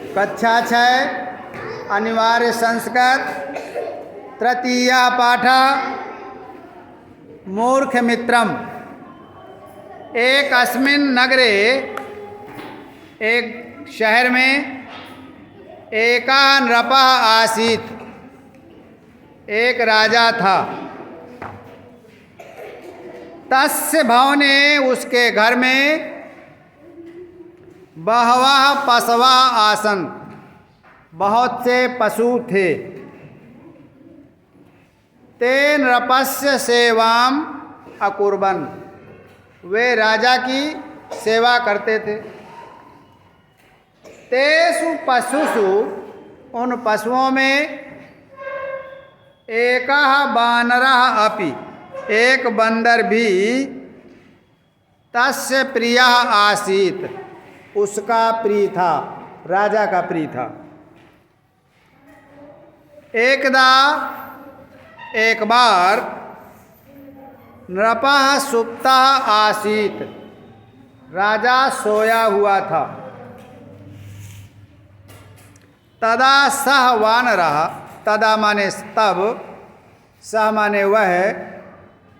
कक्षा 6 अनिवार्य संस्कृत तृतीय पाठ मूर्खमित्रम्। एक अस्मिन् नगरे, एक शहर में एका नृपः आसीत्। एक राजा था। तस्य भवने, उसके घर में बहवः पशवः आसन्, बहुत से पशु थे। ते नृपस्य सेवाम् अकुर्वन्, वे राजा की सेवा करते थे। तेषु पशुषु, उन पशुओं में एकः वानरः अपि, एक बंदर भी तस्य प्रियः आसीत्, उसका प्रिय था, राजा का प्रिय था। एक बार नृपः सुप्तः आसीत्, राजा सोया हुआ था। तदा सह वानरः, तदा माने तब, सह माने वह,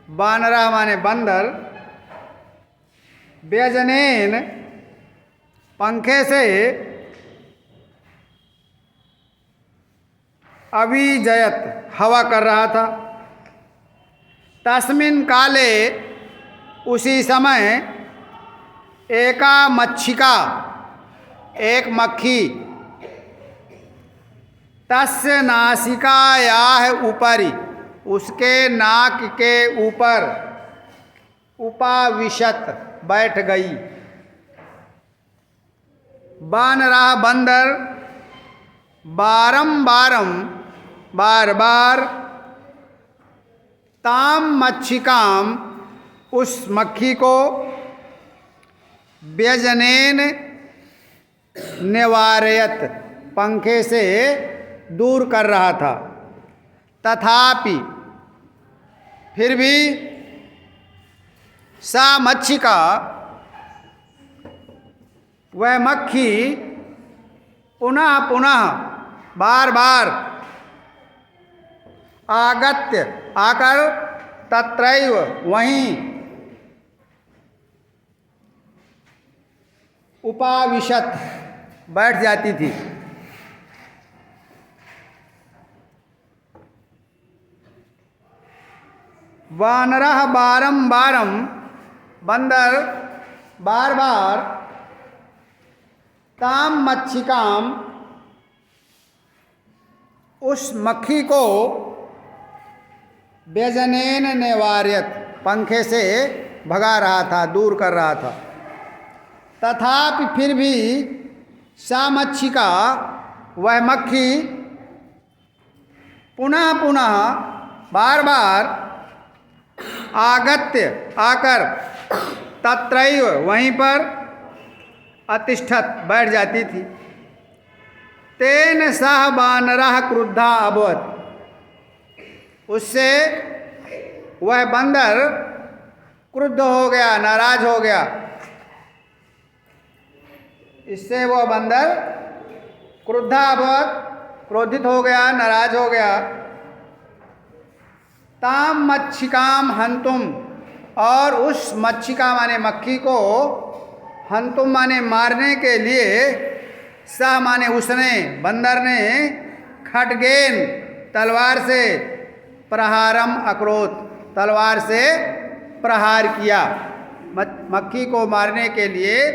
वानरः माने बंदर, व्यजनेन पंखे से अभिजयत, हवा कर रहा था। तस्मिन् काले, उसी समय, एका मक्षिका, एक मक्खी, तस्य नासिकायाः उपरि, उसके नाक के ऊपर, उपाविशत, बैठ गई। वानरः बंदर बार बार ताम मक्षिकाम, उस मक्खी को, व्यजनेन निवारयत, पंखे से दूर कर रहा था। तथापि, फिर भी, सा मक्षिका, वह मक्खी, पुनः पुनः, बार बार, आगत्य, आकर, तत्रैव, वहीं, उपाविशत, बैठ जाती थी। वानरः बारंबारम, बंदर बार बार, ताम मक्षिकाम, उस मक्खी को, व्यजनेन निवार्यत, पंखे से भगा रहा था, दूर कर रहा था। तथापि फिर भी, सा मक्षिका, वह मक्खी, पुनः पुनः, बार बार, आगत्य, आकर, तत्रैव, वहीं पर, अतिष्ठत, बैठ जाती थी। तेन सह वानरः क्रुद्धः अभवत्, उससे वह बंदर क्रुद्ध हो गया, नाराज हो गया। इससे वह बंदर क्रुद्धः अभवत्, क्रोधित हो गया, नाराज हो गया। ताम मक्षिकाम हंतुम, और उस मक्षिका माने मक्खी को, हंतुम माने मारने के लिए, सह माने उसने, बंदर ने, खड्गेन, तलवार से, प्रहारम अक्रोत, तलवार से प्रहार किया। मक्खी को मारने के लिए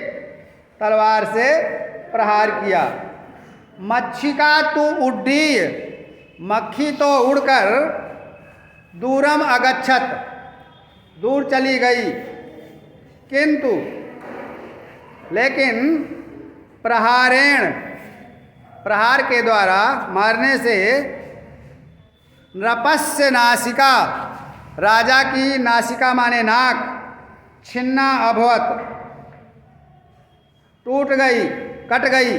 तलवार से प्रहार किया। मक्षिका तो उड्डीय, मक्खी तो उड़कर, दूरम अगच्छत, दूर चली गई। किंतु, लेकिन, प्रहारेण, प्रहार के द्वारा, मारने से, नृपस्य नासिका, राजा की नासिका माने नाक, छिन्ना अभवत, टूट गई, कट गई।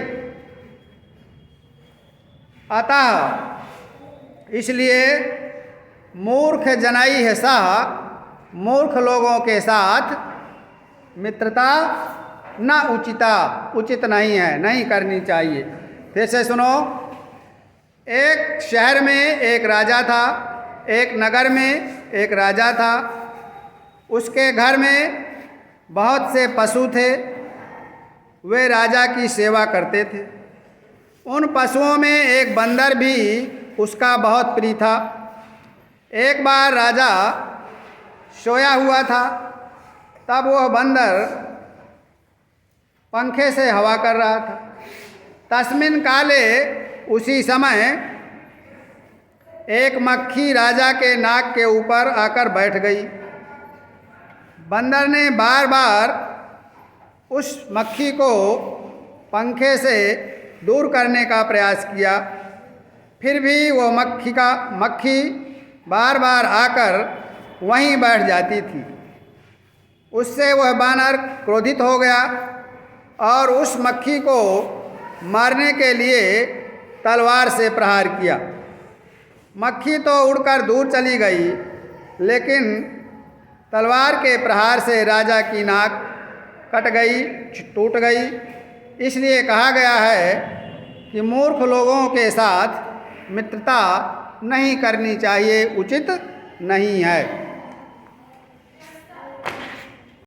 अतः, इसलिए, मूर्ख जनाई है सह, मूर्ख लोगों के साथ मित्रता न उचित नहीं है, नहीं करनी चाहिए। फिर से सुनो। एक शहर में एक राजा था, एक नगर में एक राजा था। उसके घर में बहुत से पशु थे, वे राजा की सेवा करते थे। उन पशुओं में एक बंदर भी उसका बहुत प्रिय था। एक बार राजा सोया हुआ था, तब वह बंदर पंखे से हवा कर रहा था। तस्मिन काले, उसी समय एक मक्खी राजा के नाक के ऊपर आकर बैठ गई। बंदर ने बार बार उस मक्खी को पंखे से दूर करने का प्रयास किया, फिर भी वो मक्खी बार बार आकर वहीं बैठ जाती थी। उससे वह बानर क्रोधित हो गया और उस मक्खी को मारने के लिए तलवार से प्रहार किया। मक्खी तो उड़कर दूर चली गई, लेकिन तलवार के प्रहार से राजा की नाक कट गई, टूट गई। इसलिए कहा गया है कि मूर्ख लोगों के साथ मित्रता नहीं करनी चाहिए, उचित नहीं है।